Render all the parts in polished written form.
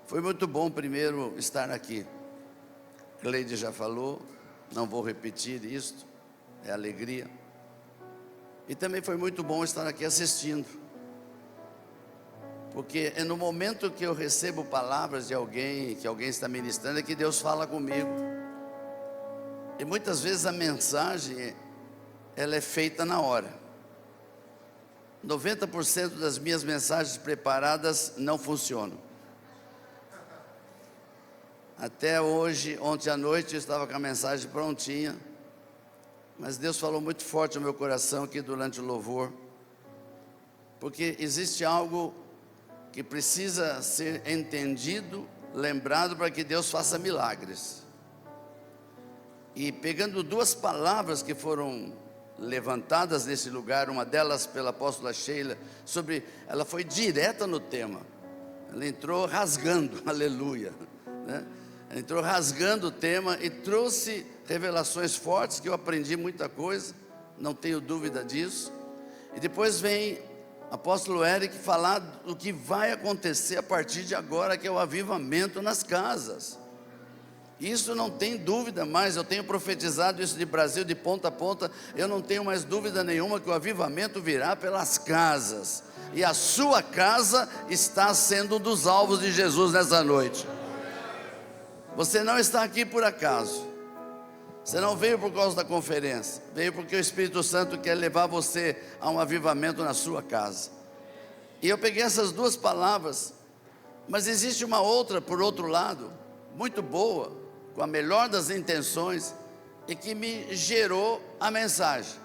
Foi muito bom primeiro estar aqui. Cleide já falou, não vou repetir isto, é alegria. E também foi muito bom estar aqui assistindo, porque é no momento que eu recebo palavras de alguém, que alguém está ministrando, é que Deus fala comigo. E muitas vezes a mensagem, ela é feita na hora. 90% das minhas mensagens preparadas não funcionam. Até hoje, ontem à noite, eu estava com a mensagem prontinha, mas Deus falou muito forte no meu coração aqui durante o louvor, porque existe algo que precisa ser entendido, lembrado, para que Deus faça milagres. E pegando duas palavras que foram levantadas nesse lugar, uma delas pela apóstola Sheila, ela foi direta no tema, ela entrou rasgando, aleluia, né? Entrou rasgando o tema e trouxe revelações fortes, que eu aprendi muita coisa, não tenho dúvida disso. E depois vem o apóstolo Eric falar do que vai acontecer a partir de agora, que é o avivamento nas casas. Isso não tem dúvida mais, eu tenho profetizado isso de Brasil de ponta a ponta, eu não tenho mais dúvida nenhuma que o avivamento virá pelas casas, e a sua casa está sendo um dos alvos de Jesus nessa noite. Você não está aqui por acaso, você não veio por causa da conferência, veio porque o Espírito Santo quer levar você a um avivamento na sua casa. E eu peguei essas duas palavras, mas existe uma outra, por outro lado, muito boa, com a melhor das intenções, e que me gerou a mensagem.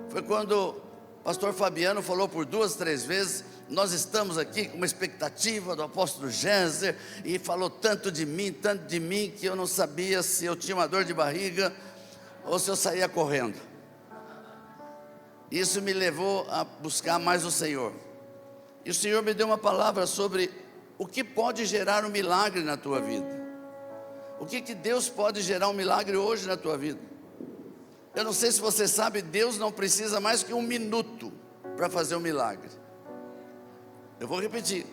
Foi quando o pastor Fabiano falou por 2, 3 vezes: nós estamos aqui com uma expectativa do apóstolo Géser, e falou tanto de mim, que eu não sabia se eu tinha uma dor de barriga, ou se eu saía correndo. Isso me levou a buscar mais o Senhor, e o Senhor me deu uma palavra sobre o que pode gerar um milagre na tua vida. O que Deus pode gerar um milagre hoje na tua vida? Eu não sei se você sabe, Deus não precisa mais que 1 minuto para fazer um milagre. Eu vou repetir: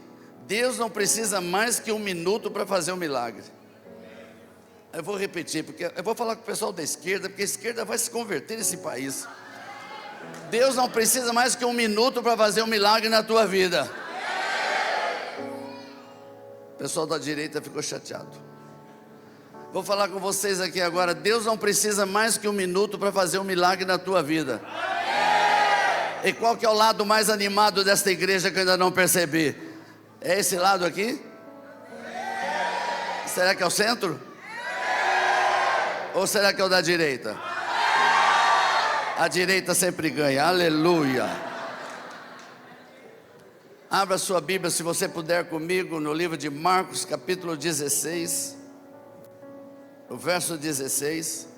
Deus não precisa mais que 1 minuto para fazer um milagre. Eu vou repetir, porque eu vou falar com o pessoal da esquerda, porque a esquerda vai se converter nesse país. Deus não precisa mais que 1 minuto para fazer um milagre na tua vida. O pessoal da direita ficou chateado. Vou falar com vocês aqui agora: Deus não precisa mais que 1 minuto para fazer um milagre na tua vida. E qual que é o lado mais animado desta igreja que eu ainda não percebi? É esse lado aqui? Será que é o centro? Ou será que é o da direita? A direita sempre ganha, aleluia. Abra sua Bíblia, se você puder, comigo, no livro de Marcos, capítulo 16, o verso 16.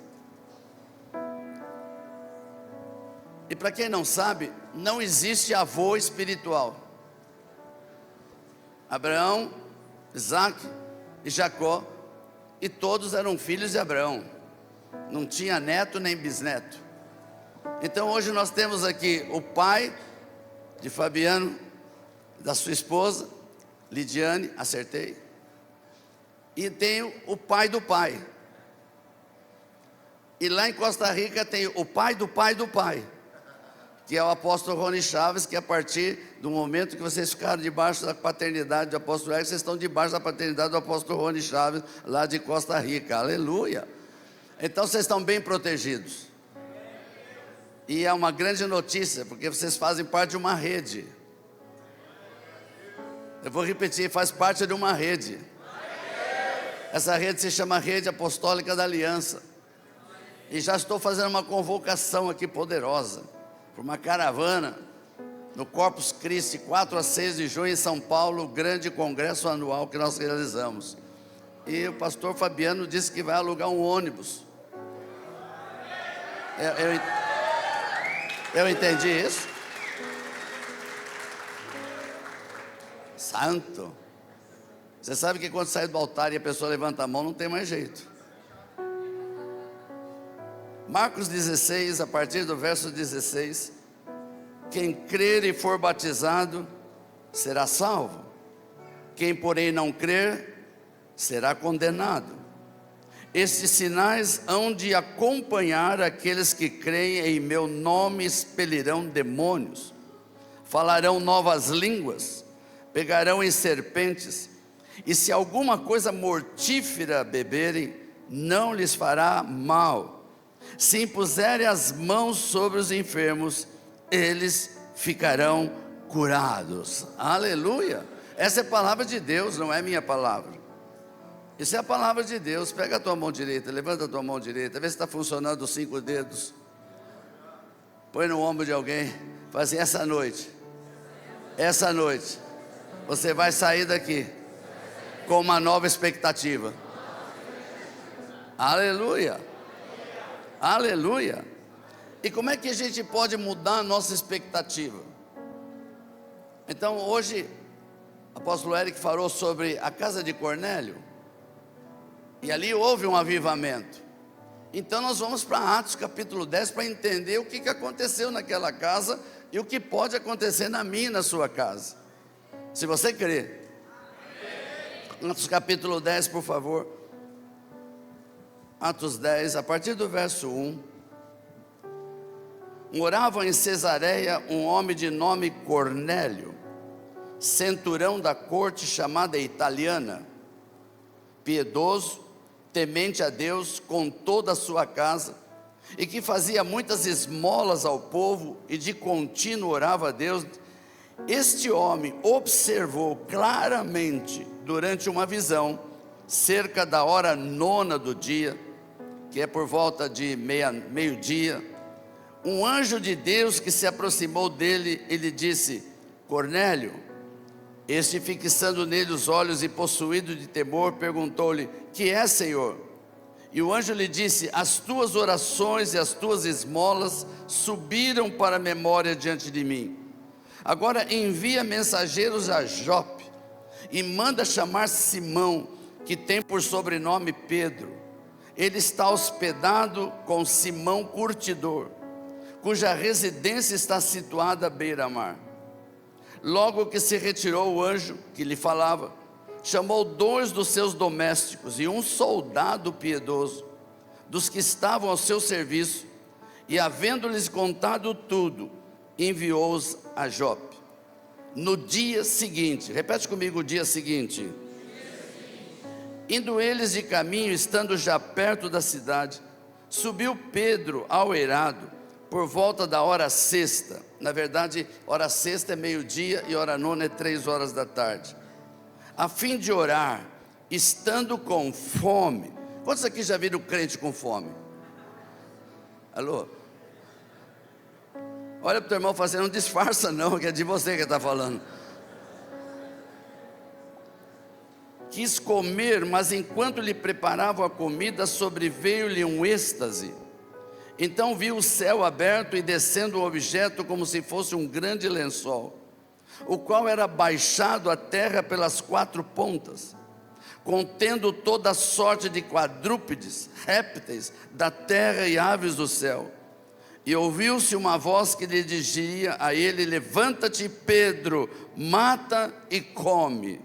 E para quem não sabe, não existe avô espiritual. Abraão, Isaac e Jacó, e todos eram filhos de Abraão. Não tinha neto nem bisneto. Então hoje nós temos aqui o pai de Fabiano, da sua esposa, Lidiane, acertei. E tem o pai do pai. E lá em Costa Rica tem o pai do pai do pai, que é o apóstolo Rony Chaves, que a partir do momento que vocês ficaram debaixo da paternidade do apóstolo Eric, vocês estão debaixo da paternidade do apóstolo Rony Chaves, lá de Costa Rica, aleluia. Então vocês estão bem protegidos. E é uma grande notícia, porque vocês fazem parte de uma rede. Eu vou repetir: faz parte de uma rede. Essa rede se chama Rede Apostólica da Aliança. E já estou fazendo uma convocação aqui poderosa, para uma caravana no Corpus Christi, 4 a 6 de junho em São Paulo, o grande congresso anual que nós realizamos. E o pastor Fabiano disse que vai alugar um ônibus. Eu entendi isso? Santo. Você sabe que quando sai do altar e a pessoa levanta a mão, não tem mais jeito. Marcos 16, a partir do verso 16: quem crer e for batizado será salvo, Quem, porém, não crer, será condenado. Estes sinais hão de acompanhar aqueles que creem em meu nome, expelirão demônios, falarão novas línguas, pegarão em serpentes, e se alguma coisa mortífera beberem, não lhes fará mal. Se impuserem as mãos sobre os enfermos, eles ficarão curados. Aleluia! Essa é a palavra de Deus, não é minha palavra. Isso é a palavra de Deus. Pega a tua mão direita, levanta a tua mão direita, vê se está funcionando os 5 dedos. Põe no ombro de alguém, fala assim: essa noite, você vai sair daqui com uma nova expectativa. Aleluia, aleluia. E como é que a gente pode mudar a nossa expectativa? Então hoje, o apóstolo Eric falou sobre a casa de Cornélio, e ali houve um avivamento. Então nós vamos para Atos capítulo 10 para entender o que aconteceu naquela casa e o que pode acontecer na minha e na sua casa, se você crer. Atos capítulo 10, por favor. Atos 10, a partir do verso 1. Morava em Cesareia um homem de nome Cornélio, centurão da corte chamada italiana, piedoso, temente a Deus com toda a sua casa, e que fazia muitas esmolas ao povo e de contínuo orava a Deus. Este homem observou claramente durante uma visão, cerca da hora 9 do dia, que é por volta de meio-dia, um anjo de Deus que se aproximou dele e lhe disse: Cornélio. Este, fixando nele os olhos e possuído de temor, perguntou-lhe: que é, Senhor? E o anjo lhe disse: as tuas orações e as tuas esmolas subiram para a memória diante de mim. Agora envia mensageiros a Jope e manda chamar Simão, que tem por sobrenome Pedro. Ele está hospedado com Simão Curtidor, cuja residência está situada à beira-mar. Logo que se retirou o anjo que lhe falava, chamou 2 dos seus domésticos e um soldado piedoso, dos que estavam ao seu serviço, e havendo-lhes contado tudo, enviou-os a Jope. No dia seguinte, repete comigo: o dia seguinte. Indo eles de caminho, estando já perto da cidade, subiu Pedro ao eirado, por volta da hora 6. Na verdade, hora 6 é meio-dia e hora 9 é 3 horas da tarde, a fim de orar, estando com fome. Quantos aqui já viram crente com fome? Alô? Olha para o teu irmão e fala assim: não disfarça não, que é de você que está falando. Quis comer, mas enquanto lhe preparavam a comida, sobreveio-lhe um êxtase. Então viu o céu aberto e descendo um objeto como se fosse um grande lençol, o qual era baixado à terra pelas 4 pontas, contendo toda sorte de quadrúpedes, répteis da terra e aves do céu. E ouviu-se uma voz que lhe dizia a ele: levanta-te, Pedro, mata e come.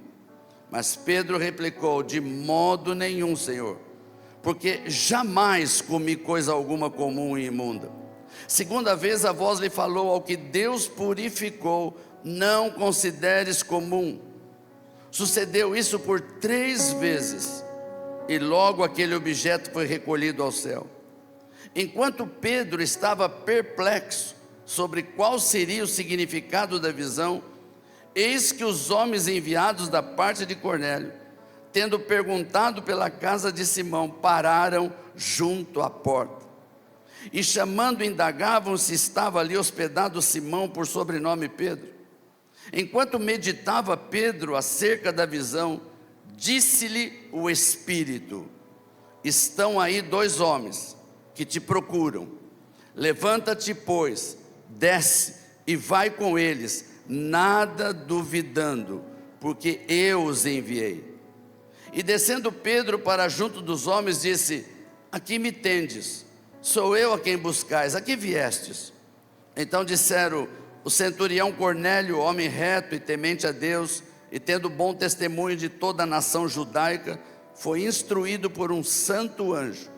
Mas Pedro replicou: de modo nenhum, Senhor, porque jamais comi coisa alguma comum e imunda. Segunda vez a voz lhe falou: ao que Deus purificou, não consideres comum. Sucedeu isso por 3 vezes, e logo aquele objeto foi recolhido ao céu. Enquanto Pedro estava perplexo sobre qual seria o significado da visão, eis que os homens enviados da parte de Cornélio, tendo perguntado pela casa de Simão, pararam junto à porta, e chamando indagavam se estava ali hospedado Simão, por sobrenome Pedro. Enquanto meditava Pedro acerca da visão, disse-lhe o Espírito: estão aí 2 homens que te procuram. Levanta-te, pois, desce e vai com eles, nada duvidando, porque eu os enviei. E descendo Pedro para junto dos homens, disse: aqui me tendes, sou eu a quem buscais, a que viestes? Então disseram: o centurião Cornélio, homem reto e temente a Deus, e tendo bom testemunho de toda a nação judaica, foi instruído por um santo anjo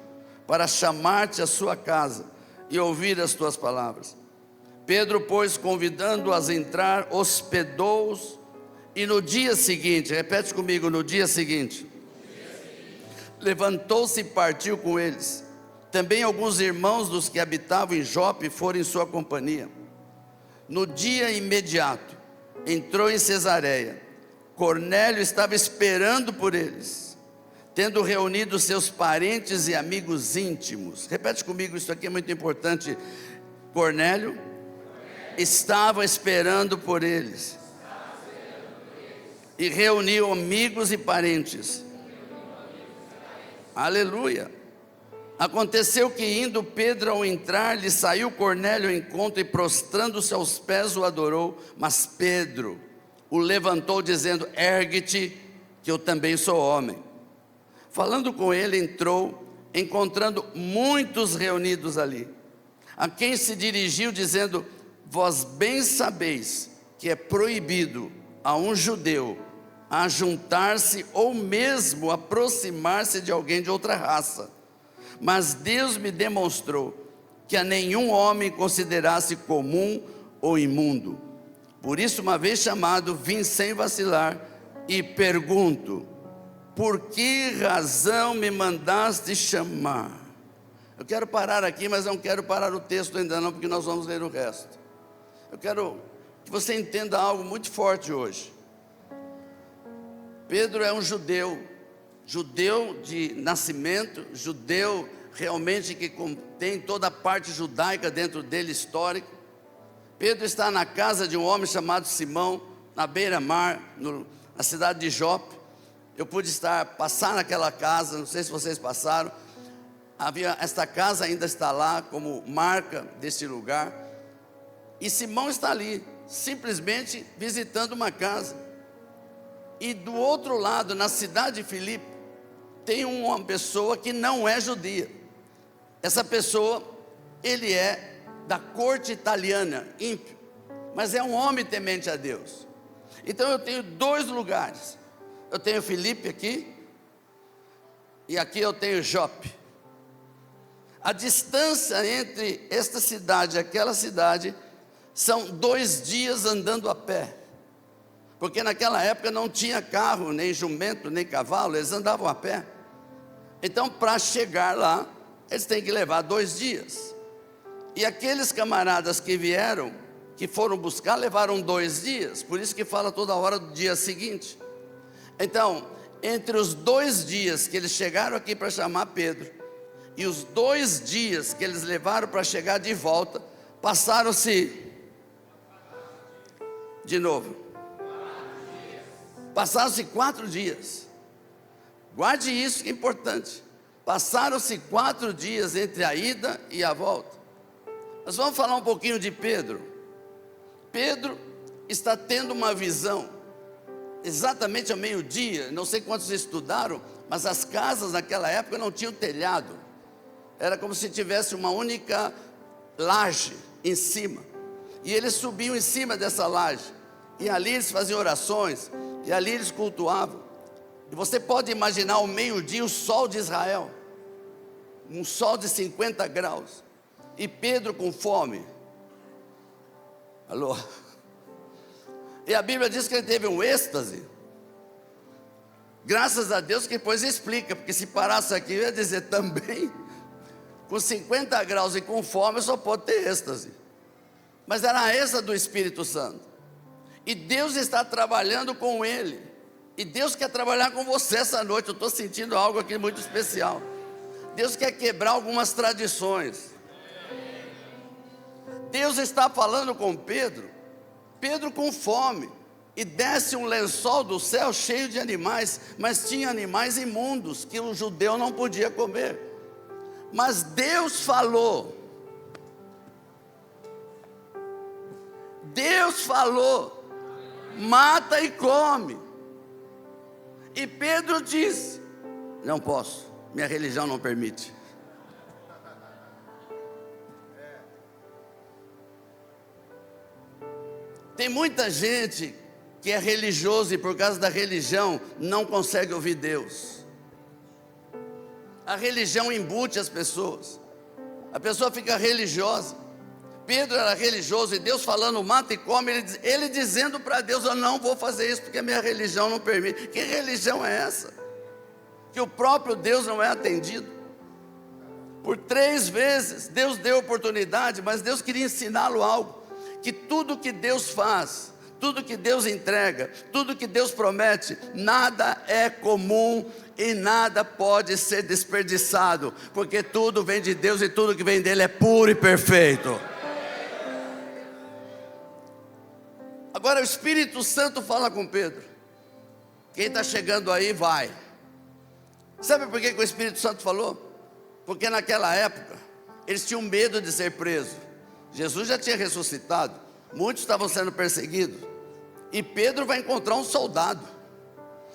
para chamar-te à sua casa e ouvir as tuas palavras. Pedro, pois, convidando-as a entrar, hospedou-os, e no dia seguinte, repete comigo, no dia seguinte, levantou-se e partiu com eles. Também alguns irmãos dos que habitavam em Jope foram em sua companhia. No dia imediato, entrou em Cesareia. Cornélio estava esperando por eles, tendo reunido seus parentes e amigos íntimos. Repete comigo, isso aqui é muito importante. Cornélio estava esperando por eles, e reuniu amigos e parentes. Aleluia. Aconteceu que, indo Pedro ao entrar, lhe saiu Cornélio ao encontro e, prostrando-se aos pés, o adorou. Mas Pedro o levantou, dizendo: ergue-te, que eu também sou homem. Falando com ele, entrou, encontrando muitos reunidos ali, a quem se dirigiu, dizendo: vós bem sabeis que é proibido a um judeu a juntar-se ou mesmo aproximar-se de alguém de outra raça. Mas Deus me demonstrou que a nenhum homem considerasse comum ou imundo. Por isso, uma vez chamado, vim sem vacilar e pergunto: por que razão me mandaste chamar? Eu quero parar aqui, mas não quero parar o texto ainda não, porque nós vamos ler o resto. Eu quero que você entenda algo muito forte hoje. Pedro é um judeu de nascimento, judeu realmente que tem toda a parte judaica dentro dele, histórica. Pedro está na casa de um homem chamado Simão, na beira-mar, na cidade de Jope. Eu pude passar naquela casa, não sei se vocês passaram. Esta casa ainda está lá como marca deste lugar. E Simão está ali, simplesmente visitando uma casa. E do outro lado, na cidade de Filipe, tem uma pessoa que não é judia. Essa pessoa, ele é da corte italiana, ímpio, mas é um homem temente a Deus. Então eu tenho dois lugares. Eu tenho Filipe aqui, e aqui eu tenho Jope. A distância entre esta cidade e aquela cidade são 2 dias andando a pé, porque naquela época não tinha carro, nem jumento, nem cavalo, eles andavam a pé. Então, para chegar lá, eles têm que levar 2 dias. E aqueles camaradas que vieram, que foram buscar, levaram 2 dias. Por isso que fala toda hora do dia seguinte. Então, entre os 2 dias que eles chegaram aqui para chamar Pedro, e os 2 dias que eles levaram para chegar de volta, passaram-se, de novo, passaram-se 4 dias. Guarde isso que é importante. Passaram-se 4 dias entre a ida e a volta. Nós vamos falar um pouquinho de Pedro. Pedro está tendo uma visão, exatamente ao meio-dia. Não sei quantos estudaram, mas as casas naquela época não tinham telhado. Era como se tivesse uma única laje em cima. E eles subiam em cima dessa laje, e ali eles faziam orações, e ali eles cultuavam. E você pode imaginar ao meio-dia o sol de Israel, um sol de 50 graus, e Pedro com fome. Alô? E a Bíblia diz que ele teve um êxtase. Graças a Deus que depois explica, porque se parasse aqui eu ia dizer também, com 50 graus e com fome só pode ter êxtase. Mas era a êxtase do Espírito Santo. E Deus está trabalhando com ele. E Deus quer trabalhar com você essa noite. Eu estou sentindo algo aqui muito especial. Deus quer quebrar algumas tradições. Deus está falando com Pedro. Pedro com fome. E desce um lençol do céu cheio de animais. Mas tinha animais imundos que o judeu não podia comer. Mas Deus falou. Deus falou. Mata e come. E Pedro disse: não posso, minha religião não permite. Tem muita gente que é religioso e por causa da religião não consegue ouvir Deus. A religião embute as pessoas. A pessoa fica religiosa. Pedro era religioso e Deus falando mata e come, ele dizendo para Deus: eu não vou fazer isso porque a minha religião não permite. Que religião é essa? Que o próprio Deus não é atendido. Por 3 vezes Deus deu oportunidade, mas Deus queria ensiná-lo algo, que tudo que Deus faz, tudo que Deus entrega, tudo que Deus promete, nada é comum e nada pode ser desperdiçado, porque tudo vem de Deus e tudo que vem dele é puro e perfeito. Agora o Espírito Santo fala com Pedro. Quem está chegando aí vai. Sabe por que o Espírito Santo falou? Porque naquela época eles tinham medo de ser presos. Jesus já tinha ressuscitado, muitos estavam sendo perseguidos, e Pedro vai encontrar um soldado,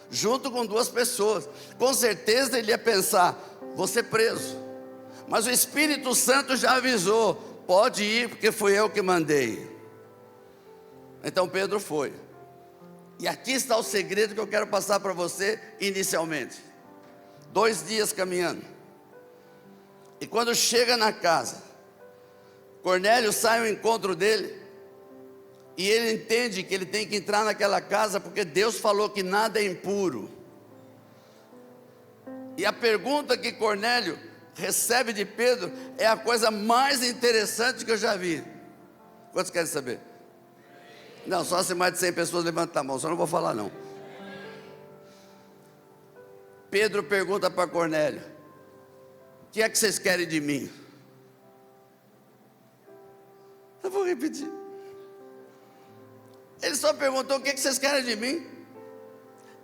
junto com 2 pessoas. Com certeza ele ia pensar: vou ser preso. Mas o Espírito Santo já avisou: pode ir, porque fui eu que mandei. Então Pedro foi. E aqui está o segredo que eu quero passar para você inicialmente. 2 dias caminhando, e quando chega na casa, Cornélio sai ao encontro dele, e ele entende que ele tem que entrar naquela casa, porque Deus falou que nada é impuro. E a pergunta que Cornélio recebe de Pedro é a coisa mais interessante que eu já vi. Quantos querem saber? Não, só se mais de 100 pessoas levantam a mão, só não vou falar não. Pedro pergunta para Cornélio: o que é que vocês querem de mim? Eu vou repetir. Ele só perguntou: o que é que vocês querem de mim?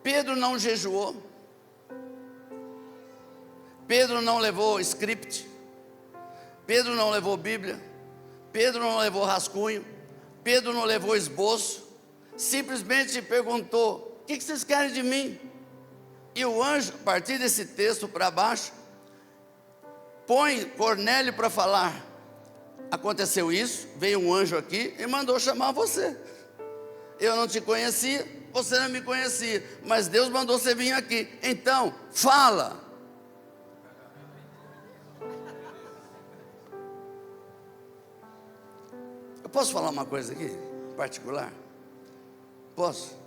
Pedro não jejuou. Pedro não levou script. Pedro não levou Bíblia. Pedro não levou rascunho. Pedro não levou esboço. Simplesmente perguntou: o que vocês querem de mim? E o anjo, a partir desse texto para baixo, põe Cornélio para falar: aconteceu isso, veio um anjo aqui e mandou chamar você. Eu não te conhecia, você não me conhecia, mas Deus mandou você vir aqui. Então, fala. Eu posso falar uma coisa aqui, em particular? Posso?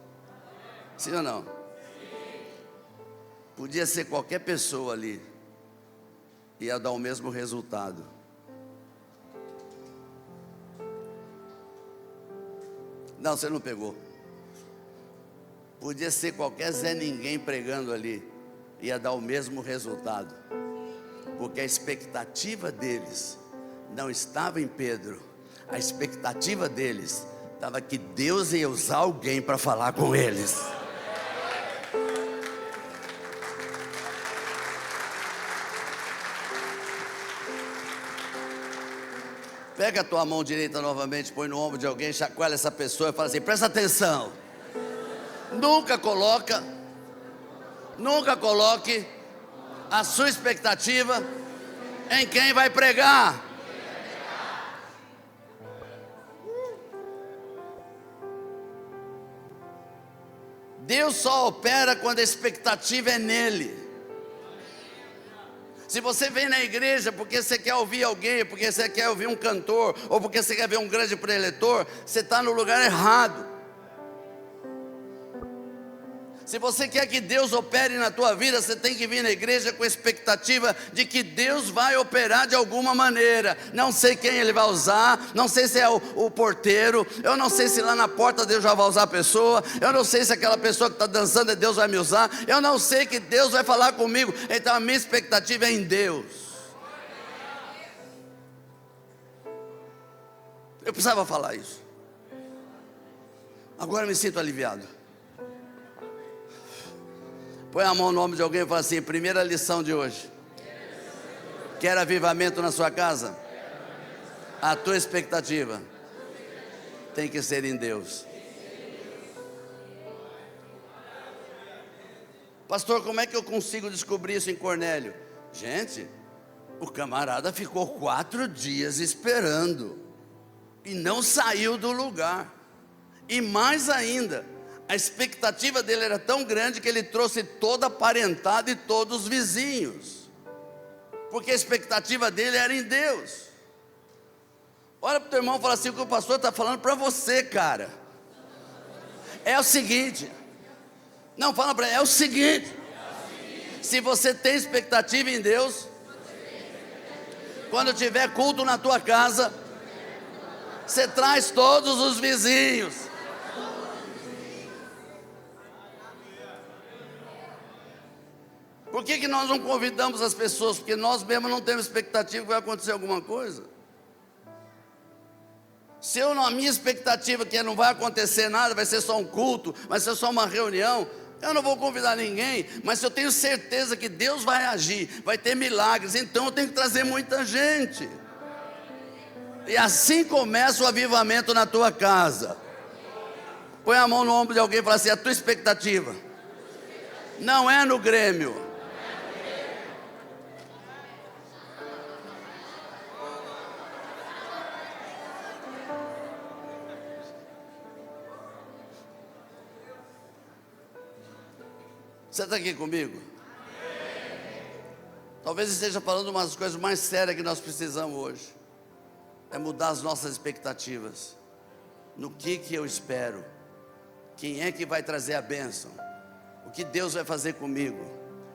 Sim ou não? Podia ser qualquer pessoa ali, ia dar o mesmo resultado. Não, você não pegou. Podia ser qualquer Zé Ninguém pregando ali, ia dar o mesmo resultado, porque a expectativa deles não estava em Pedro, a expectativa deles estava que Deus ia usar alguém para falar com eles. Pega a tua mão direita novamente, põe no ombro de alguém, chacoalha essa pessoa e fala assim: presta atenção. Nunca coloque a sua expectativa em quem vai pregar. Deus só opera quando a expectativa é nele. Se você vem na igreja porque você quer ouvir alguém, porque você quer ouvir um cantor, ou porque você quer ver um grande preletor, você está no lugar errado. Se você quer que Deus opere na tua vida, você tem que vir na igreja com a expectativa de que Deus vai operar de alguma maneira. Não sei quem Ele vai usar, não sei se é o porteiro, eu não sei se lá na porta Deus já vai usar a pessoa, eu não sei se aquela pessoa que está dançando Deus vai me usar, eu não sei que Deus vai falar comigo. Então a minha expectativa é em Deus. Eu precisava falar isso. Agora me sinto aliviado. Põe a mão no ombro de alguém e fala assim: primeira lição de hoje. Quer avivamento na sua casa? A tua expectativa tem que ser em Deus. Pastor, como é que eu consigo descobrir isso em Cornélio? Gente, o camarada ficou 4 dias esperando e não saiu do lugar. E mais ainda, A expectativa dele era tão grande que ele trouxe toda a parentada e todos os vizinhos, porque a expectativa dele era em Deus. Olha para o teu irmão e fala assim: o que o pastor está falando para você, cara, é o seguinte. Não, fala para ele, é o seguinte: se você tem expectativa em Deus, quando tiver culto na tua casa, você traz todos os vizinhos. Por que nós não convidamos as pessoas? Porque nós mesmos não temos expectativa que vai acontecer alguma coisa. Se eu, na minha expectativa que não vai acontecer nada, vai ser só um culto, vai ser só uma reunião, eu não vou convidar ninguém. Mas se eu tenho certeza que Deus vai agir, vai ter milagres, então eu tenho que trazer muita gente. E assim começa o avivamento na tua casa. Põe a mão no ombro de alguém e fala assim: a tua expectativa não é no Grêmio. Você está aqui comigo? Talvez esteja falando uma das coisas mais sérias que nós precisamos hoje. É mudar as nossas expectativas. No que eu espero? Quem é que vai trazer a bênção? O que Deus vai fazer comigo?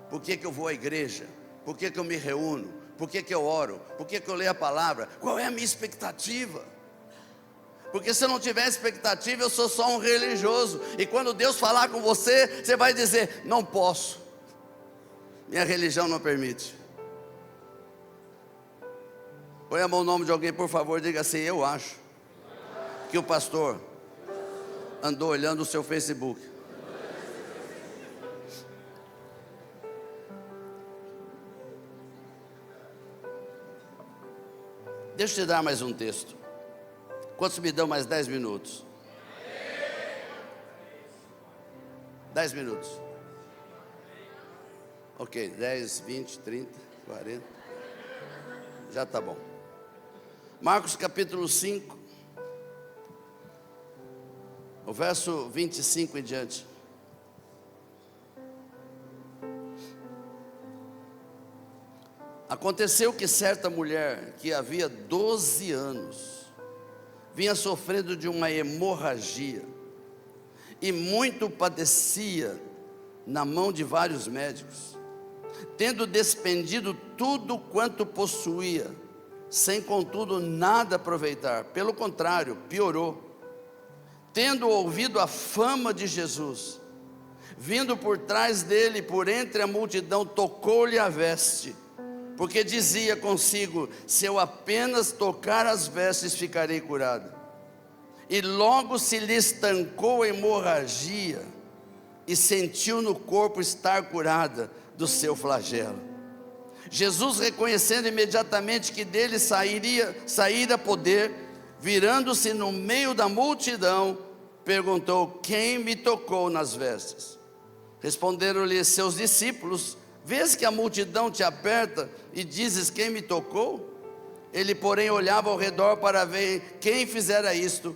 Por que eu vou à igreja? Por que eu me reúno? Por que eu oro? Por que eu leio a palavra? Qual é a minha expectativa? Porque se eu não tiver expectativa, eu sou só um religioso. E quando Deus falar com você, você vai dizer: não posso, minha religião não permite. Põe a mão no nome de alguém, por favor, diga assim: eu acho que o pastor andou olhando o seu Facebook. Deixa eu te dar mais um texto. Quantos me dão mais 10 minutos? 10 minutos. Ok, 10, 20, 30, 40. Já está bom. Marcos capítulo 5, o verso 25 em diante. Aconteceu que certa mulher, que havia 12 anos, vinha sofrendo de uma hemorragia, e muito padecia na mão de vários médicos, tendo despendido tudo quanto possuía, sem contudo nada aproveitar. Pelo contrário, piorou. Tendo ouvido a fama de Jesus, vindo por trás dele, por entre a multidão, tocou-lhe a veste, porque dizia consigo: se eu apenas tocar as vestes, ficarei curada. E logo se lhe estancou a hemorragia, e sentiu no corpo estar curada do seu flagelo. Jesus, reconhecendo imediatamente que dele saíra poder, virando-se no meio da multidão, perguntou: quem me tocou nas vestes? Responderam-lhe seus discípulos: vês que a multidão te aperta e dizes: quem me tocou? Ele, porém, olhava ao redor para ver quem fizera isto.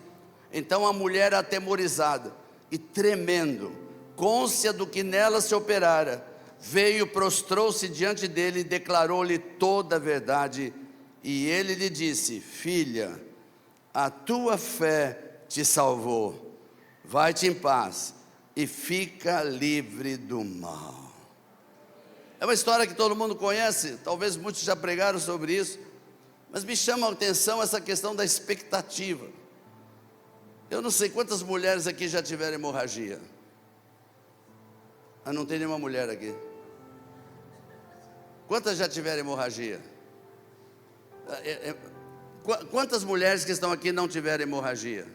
Então a mulher, atemorizada e tremendo, cônscia do que nela se operara, veio, prostrou-se diante dele e declarou-lhe toda a verdade. E ele lhe disse: filha, a tua fé te salvou, vai-te em paz e fica livre do mal. É uma história que todo mundo conhece, talvez muitos já pregaram sobre isso, mas me chama a atenção essa questão da expectativa. Eu não sei quantas mulheres aqui já tiveram hemorragia. Ah, não tem nenhuma mulher aqui. Quantas já tiveram hemorragia? Quantas mulheres que estão aqui não tiveram hemorragia?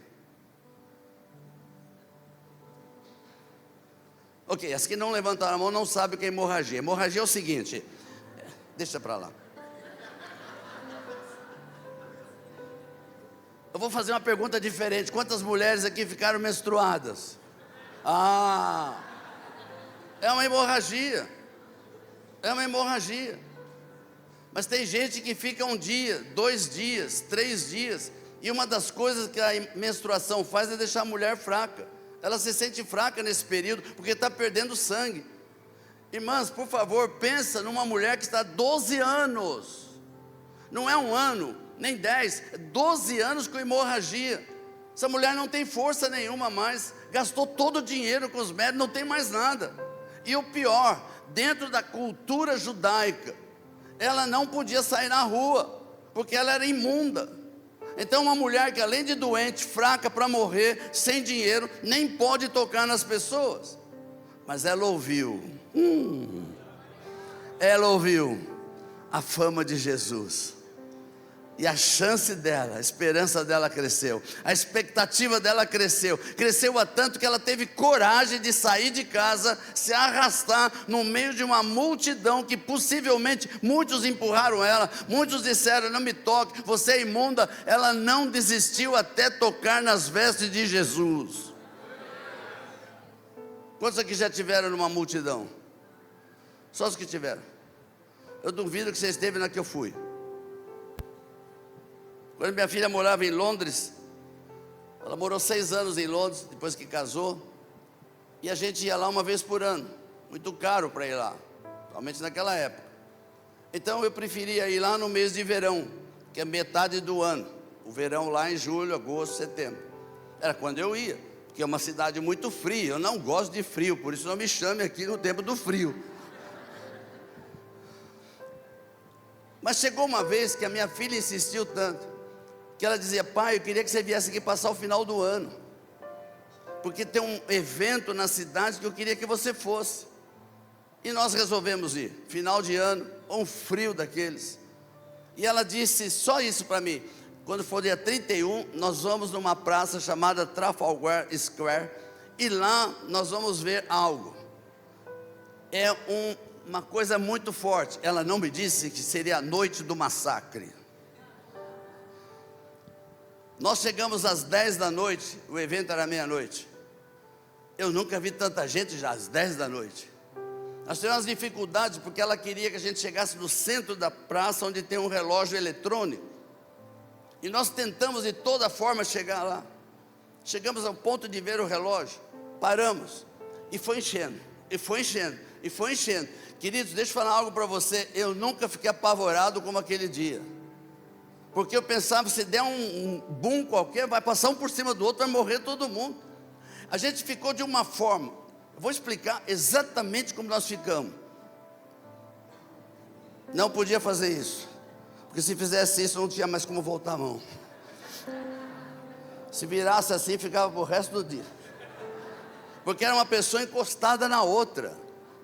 Ok, as que não levantaram a mão não sabem o que é hemorragia. Hemorragia é o seguinte, deixa para lá. Eu vou fazer uma pergunta diferente. Quantas mulheres aqui ficaram menstruadas? Ah, é uma hemorragia. É uma hemorragia. Mas tem gente que fica 1 dia, 2 dias, 3 dias. E uma das coisas que a menstruação faz é deixar a mulher fraca. Ela se sente fraca nesse período, porque está perdendo sangue. Irmãs, por favor, pensa numa mulher que está há 12 anos. Não é um ano, nem 10, é 12 anos com hemorragia. Essa mulher não tem força nenhuma mais. Gastou todo o dinheiro com os médicos, não tem mais nada. E o pior, dentro da cultura judaica, ela não podia sair na rua, porque ela era imunda. Então uma mulher que além de doente, fraca para morrer, sem dinheiro, nem pode tocar nas pessoas. Mas ela ouviu a fama de Jesus. E a chance dela, a esperança dela cresceu, a expectativa dela cresceu a tanto que ela teve coragem de sair de casa, se arrastar no meio de uma multidão que possivelmente muitos empurraram ela, muitos disseram: não me toque, você é imunda. Ela não desistiu até tocar nas vestes de Jesus. Quantos aqui já tiveram numa multidão? Só os que tiveram. Eu duvido que você esteve na que eu fui. Quando minha filha morava em Londres, ela morou 6 anos em Londres, depois que casou, e a gente ia lá uma vez por ano, muito caro para ir lá, principalmente naquela época. Então eu preferia ir lá no mês de verão, que é metade do ano, o verão lá em julho, agosto, setembro, era quando eu ia, porque é uma cidade muito fria, eu não gosto de frio, por isso não me chame aqui no tempo do frio. Mas chegou uma vez que a minha filha insistiu tanto, que ela dizia: pai, eu queria que você viesse aqui passar o final do ano, porque tem um evento na cidade que eu queria que você fosse. E nós resolvemos ir, final de ano, um frio daqueles. E ela disse só isso para mim: quando for dia 31, nós vamos numa praça chamada Trafalgar Square, e lá nós vamos ver algo. É uma coisa muito forte. Ela não me disse que seria a noite do massacre. Nós chegamos às 10 da noite, o evento era meia-noite. Eu nunca vi tanta gente já às 10 da noite. Nós tivemos dificuldades porque ela queria que a gente chegasse no centro da praça, onde tem um relógio eletrônico. E nós tentamos de toda forma chegar lá. Chegamos ao ponto de ver o relógio, paramos, e foi enchendo, e foi enchendo, e foi enchendo. Queridos, deixa eu falar algo para você. Eu nunca fiquei apavorado como aquele dia, porque eu pensava: se der um boom qualquer, vai passar um por cima do outro, vai morrer todo mundo. A gente ficou de uma forma, eu vou explicar exatamente como nós ficamos. Não podia fazer isso, porque se fizesse isso não tinha mais como voltar a mão. Se virasse assim, ficava pro resto do dia, porque era uma pessoa encostada na outra,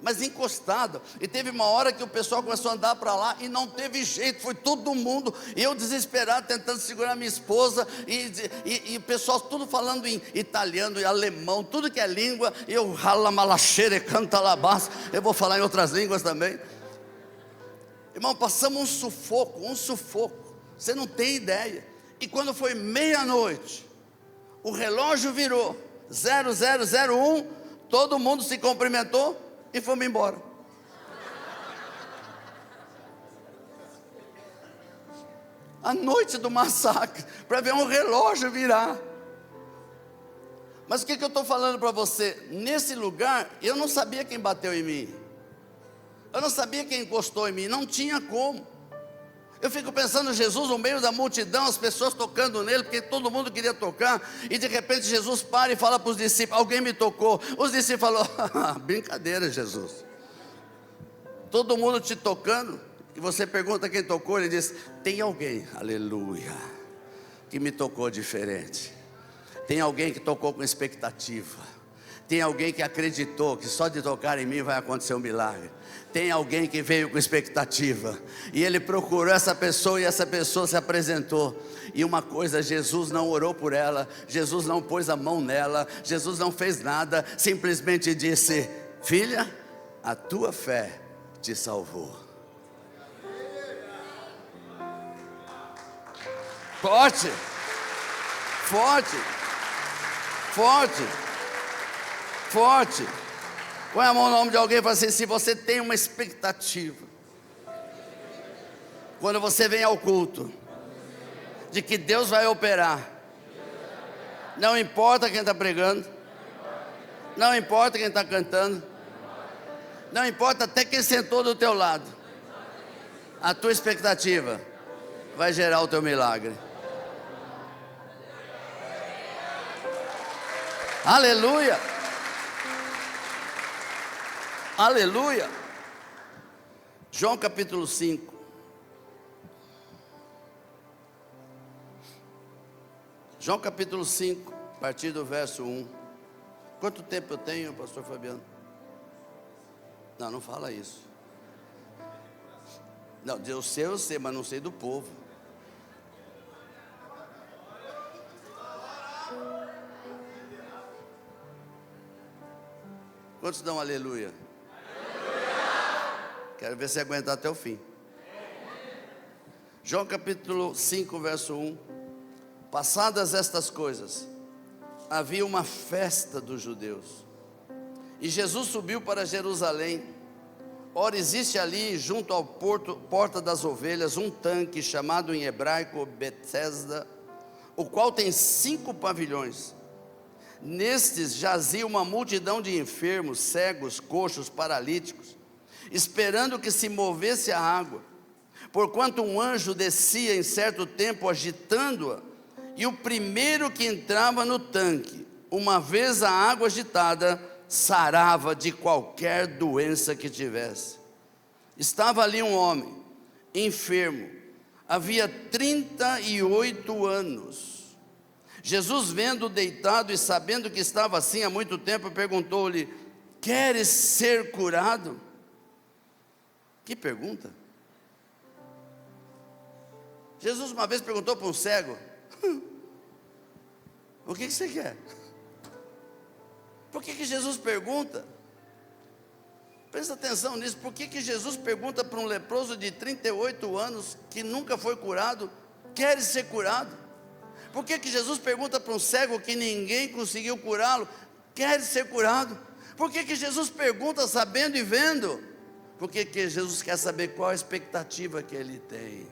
mas encostada. E teve uma hora que o pessoal começou a andar para lá e não teve jeito, foi todo mundo, e eu desesperado tentando segurar minha esposa, e o pessoal tudo falando em italiano e alemão, tudo que é língua, e eu rala malaxere, canta labás, eu vou falar em outras línguas também. Irmão, passamos um sufoco, você não tem ideia. E quando foi meia-noite, o relógio virou 0001, todo mundo se cumprimentou e fomos embora. A noite do massacre, para ver um relógio virar. Mas o que eu estou falando para você? Nesse lugar, eu não sabia quem bateu em mim, eu não sabia quem encostou em mim, não tinha como. Eu fico pensando em Jesus no meio da multidão, as pessoas tocando nele, porque todo mundo queria tocar, e de repente Jesus para e fala para os discípulos: alguém me tocou. Os discípulos falaram: brincadeira, Jesus, todo mundo te tocando, e você pergunta quem tocou. Ele diz: tem alguém, aleluia, que me tocou diferente. Tem alguém que tocou com expectativa. Tem alguém que acreditou que só de tocar em mim vai acontecer um milagre. Tem alguém que veio com expectativa, e ele procurou essa pessoa, e essa pessoa se apresentou. E uma coisa, Jesus não orou por ela, Jesus não pôs a mão nela, Jesus não fez nada, simplesmente disse: filha, a tua fé te salvou. Forte, forte, forte, forte. Põe a mão no ombro de alguém e fala assim: se você tem uma expectativa, quando você vem ao culto, de que Deus vai operar, não importa quem está pregando, Não importa quem está cantando. Não importa até quem sentou do teu lado. A tua expectativa vai gerar o teu milagre. Aleluia. Aleluia. João capítulo 5. João capítulo 5, a partir do verso 1. Quanto tempo eu tenho, pastor Fabiano? Não, não fala isso. Não, Deus sei, eu sei, mas não sei do povo. Quantos dão aleluia? Quero ver se aguentar até o fim. João capítulo 5, verso 1. Passadas estas coisas, havia uma festa dos judeus, e Jesus subiu para Jerusalém. Ora, existe ali, junto ao porta das ovelhas, um tanque chamado em hebraico Betesda, o qual tem 5 pavilhões. Nestes jazia uma multidão de enfermos, cegos, coxos, paralíticos, esperando que se movesse a água, porquanto um anjo descia em certo tempo agitando-a, e o primeiro que entrava no tanque, uma vez a água agitada, sarava de qualquer doença que tivesse. Estava ali um homem, enfermo, havia 38 anos. Jesus, vendo-o deitado e sabendo que estava assim há muito tempo, perguntou-lhe: queres ser curado? Que pergunta? Jesus uma vez perguntou para um cego: o que você quer? Por que Jesus pergunta? Presta atenção nisso. Por que Jesus pergunta para um leproso de 38 anos, que nunca foi curado: queres ser curado? Por que Jesus pergunta para um cego que ninguém conseguiu curá-lo: queres ser curado? Por que Jesus pergunta sabendo e vendo? Porque Jesus quer saber qual a expectativa que ele tem.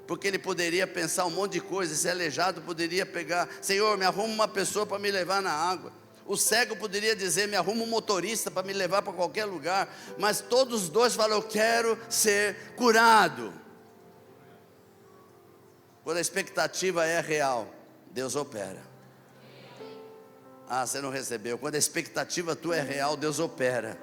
Porque ele poderia pensar um monte de coisa. Esse aleijado poderia pegar: Senhor, me arruma uma pessoa para me levar na água. O cego poderia dizer: me arruma um motorista para me levar para qualquer lugar. Mas todos os dois falam: eu quero ser curado. Quando a expectativa é real, Deus opera. Ah, você não recebeu. Quando a expectativa tua é real, Deus opera.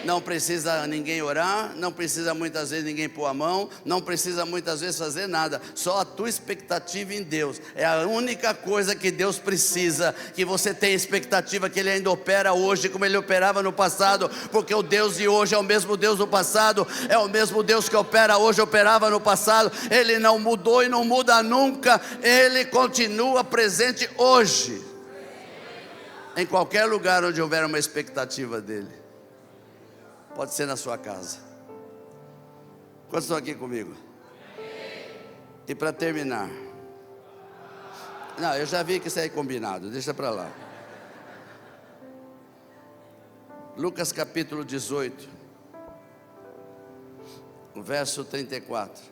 Não precisa ninguém orar, não precisa muitas vezes ninguém pôr a mão, não precisa muitas vezes fazer nada. Só a tua expectativa em Deus é a única coisa que Deus precisa. Que você tenha expectativa que Ele ainda opera hoje como Ele operava no passado. Porque o Deus de hoje é o mesmo Deus do passado, é o mesmo Deus que opera hoje, operava no passado. Ele não mudou e não muda nunca. Ele continua presente hoje, em qualquer lugar onde houver uma expectativa dEle. Pode ser na sua casa. Quantos estão aqui comigo? E para terminar, não, eu já vi que isso aí é combinado, deixa para lá. Lucas capítulo 18, o verso 34.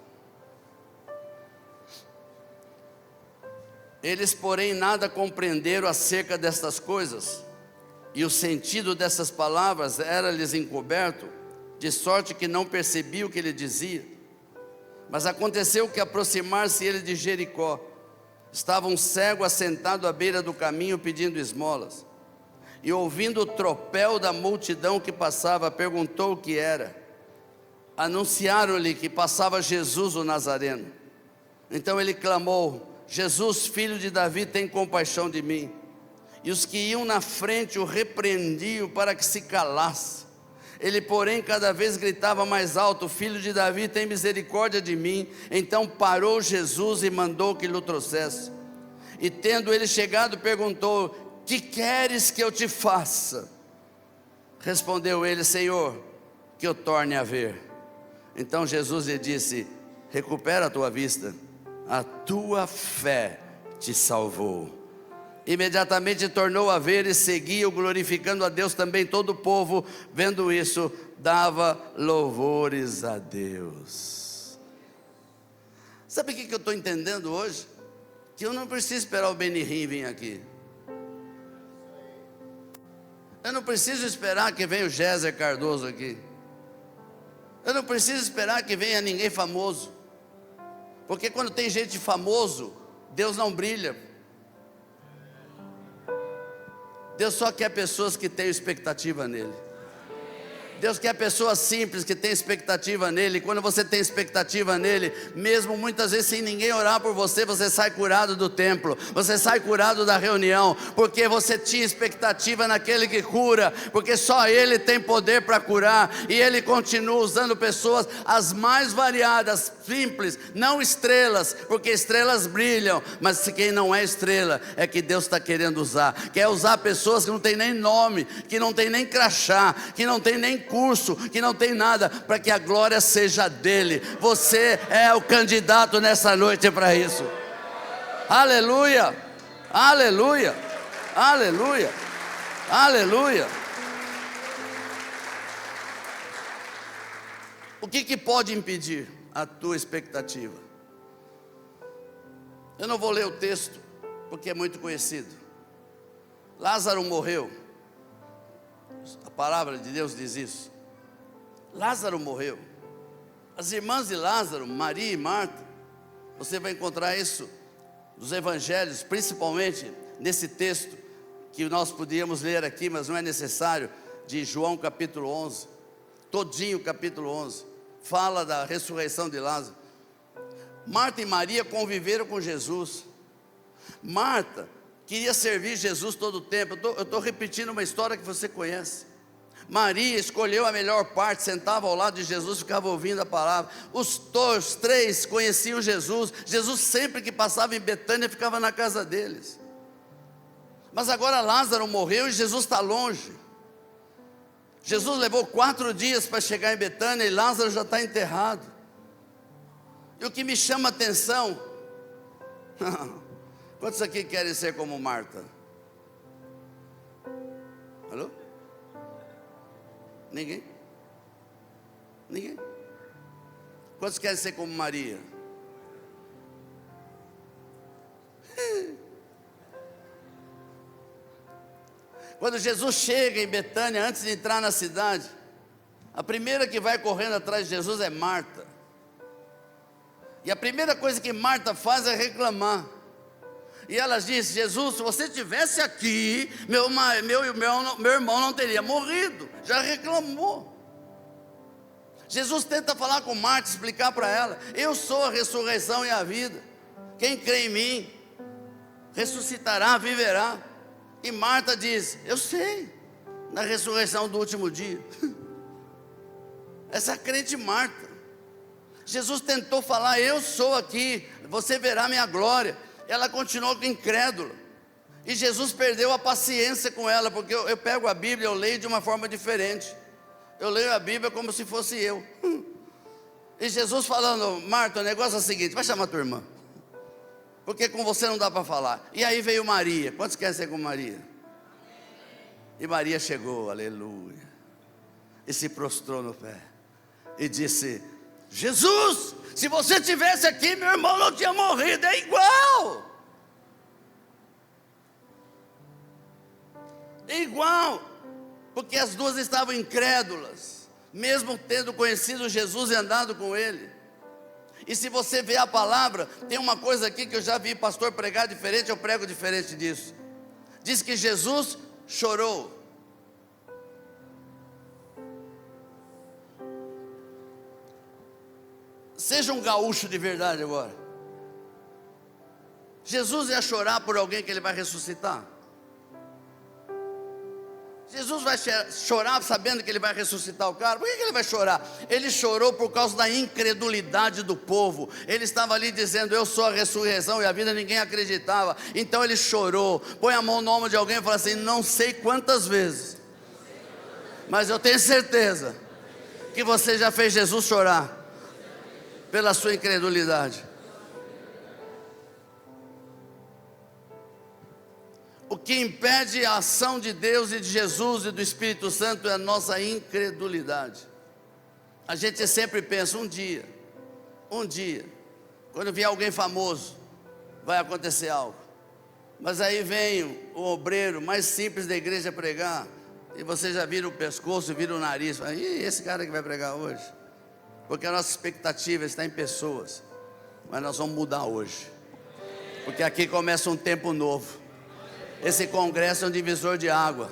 Eles, porém, nada compreenderam acerca destas coisas, e o sentido dessas palavras era-lhes encoberto, de sorte que não percebia o que ele dizia. Mas aconteceu que, aproximar-se ele de Jericó, estava um cego assentado à beira do caminho pedindo esmolas. E ouvindo o tropel da multidão que passava, perguntou o que era. Anunciaram-lhe que passava Jesus o Nazareno. Então ele clamou: Jesus, filho de Davi, tem compaixão de mim. E os que iam na frente o repreendiam para que se calasse. Ele, porém, cada vez gritava mais alto: Filho de Davi, tem misericórdia de mim. Então parou Jesus e mandou que lhe trouxesse. E tendo ele chegado, perguntou: que queres que eu te faça? Respondeu ele: Senhor, que eu torne a ver. Então Jesus lhe disse: recupera a tua vista, a tua fé te salvou. Imediatamente tornou a ver e seguiu, glorificando a Deus. Também todo o povo, vendo isso, dava louvores a Deus. Sabe o que eu estou entendendo hoje? Que eu não preciso esperar o Benihim vir aqui. Eu não preciso esperar que venha o Géser Cardoso aqui. Eu não preciso esperar que venha ninguém famoso. Porque quando tem gente famoso, Deus não brilha. Deus só quer pessoas que tenham expectativa nele. Deus quer pessoas simples que têm expectativa nele. Quando você tem expectativa nele, mesmo muitas vezes sem ninguém orar por você, você sai curado do templo, você sai curado da reunião, porque você tinha expectativa naquele que cura, porque só ele tem poder para curar, e ele continua usando pessoas as mais variadas, simples, não estrelas, porque estrelas brilham, mas quem não é estrela é que Deus está querendo usar. Quer usar pessoas que não tem nem nome, que não tem nem crachá, que não tem nem curso, que não tem nada, para que a glória seja dele. Você é o candidato nessa noite para isso. Aleluia, aleluia, aleluia, aleluia. O que pode impedir a tua expectativa? Eu não vou ler o texto, porque é muito conhecido. Lázaro morreu. A palavra de Deus diz isso. Lázaro morreu. As irmãs de Lázaro, Maria e Marta, você vai encontrar isso nos evangelhos, principalmente nesse texto que nós podíamos ler aqui, mas não é necessário, de João capítulo 11, todinho capítulo 11, fala da ressurreição de Lázaro. Marta e Maria conviveram com Jesus. Marta queria servir Jesus todo o tempo. Eu estou repetindo uma história que você conhece. Maria escolheu a melhor parte, sentava ao lado de Jesus, ficava ouvindo a palavra. Os três conheciam Jesus. Jesus sempre que passava em Betânia ficava na casa deles. Mas agora Lázaro morreu e Jesus está longe. Jesus levou 4 dias para chegar em Betânia e Lázaro já está enterrado. E o que me chama a atenção, quantos aqui querem ser como Marta? Alô? Ninguém? Ninguém? Quantos querem ser como Maria? Quando Jesus chega em Betânia, antes de entrar na cidade, a primeira que vai correndo atrás de Jesus é Marta. E a primeira coisa que Marta faz é reclamar. E ela diz: Jesus, se você estivesse aqui, meu irmão não teria morrido. Já reclamou. Jesus tenta falar com Marta, explicar para ela: eu sou a ressurreição e a vida. Quem crê em mim ressuscitará, viverá. E Marta diz: eu sei, na ressurreição do último dia. Essa crente Marta. Jesus tentou falar: eu sou aqui, você verá minha glória. Ela continuou incrédula. E Jesus perdeu a paciência com ela, porque eu pego a Bíblia, eu leio de uma forma diferente. Eu leio a Bíblia como se fosse eu. E Jesus falando: Marta, o negócio é o seguinte, vai chamar tua irmã, porque com você não dá para falar. E aí veio Maria. Quantos querem ser com Maria? E Maria chegou, aleluia, e se prostrou no pé e disse: Jesus, se você estivesse aqui, meu irmão não tinha morrido. É igual. É igual. Porque as duas estavam incrédulas, mesmo tendo conhecido Jesus e andado com ele. E se você vê a palavra, tem uma coisa aqui que eu já vi pastor pregar diferente, eu prego diferente disso. Diz que Jesus chorou. Seja um gaúcho de verdade agora. Jesus ia chorar por alguém que ele vai ressuscitar? Jesus vai chorar sabendo que ele vai ressuscitar o cara? Por que ele vai chorar? Ele chorou por causa da incredulidade do povo. Ele estava ali dizendo: eu sou a ressurreição e a vida. Ninguém acreditava. Então ele chorou. Põe a mão no ombro de alguém e fala assim: não sei quantas vezes, mas eu tenho certeza que você já fez Jesus chorar pela sua incredulidade. O que impede a ação de Deus e de Jesus e do Espírito Santo é a nossa incredulidade. A gente sempre pensa: um dia, quando vier alguém famoso, vai acontecer algo. Mas aí vem o obreiro mais simples da igreja pregar: E você já vira o pescoço, vira o nariz. Fala, e esse cara que vai pregar hoje? Porque a nossa expectativa está em pessoas. Mas nós vamos mudar hoje. Porque aqui começa um tempo novo. Esse congresso é um divisor de água.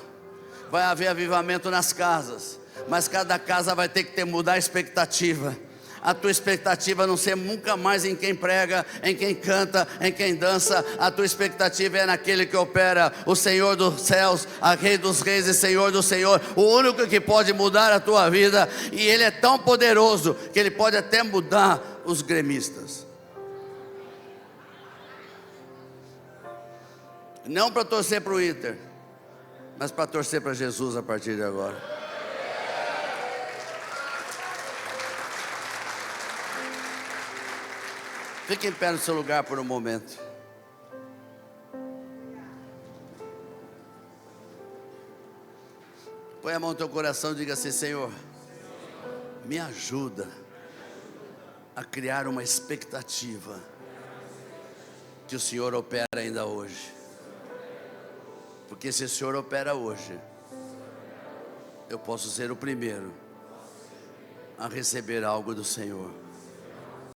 Vai haver avivamento nas casas. Mas cada casa vai ter que mudar a expectativa. A tua expectativa não ser nunca mais em quem prega, em quem canta, em quem dança. A tua expectativa é naquele que opera, o Senhor dos céus, a Rei dos reis e Senhor do Senhor, o único que pode mudar a tua vida. E Ele é tão poderoso que Ele pode até mudar os gremistas. Não para torcer para o Inter, mas para torcer para Jesus a partir de agora. Fique em pé no seu lugar por um momento. Põe a mão no teu coração e diga assim: Senhor, me ajuda a criar uma expectativa que o Senhor opera ainda hoje. Porque se o Senhor opera hoje, eu posso ser o primeiro a receber algo do Senhor.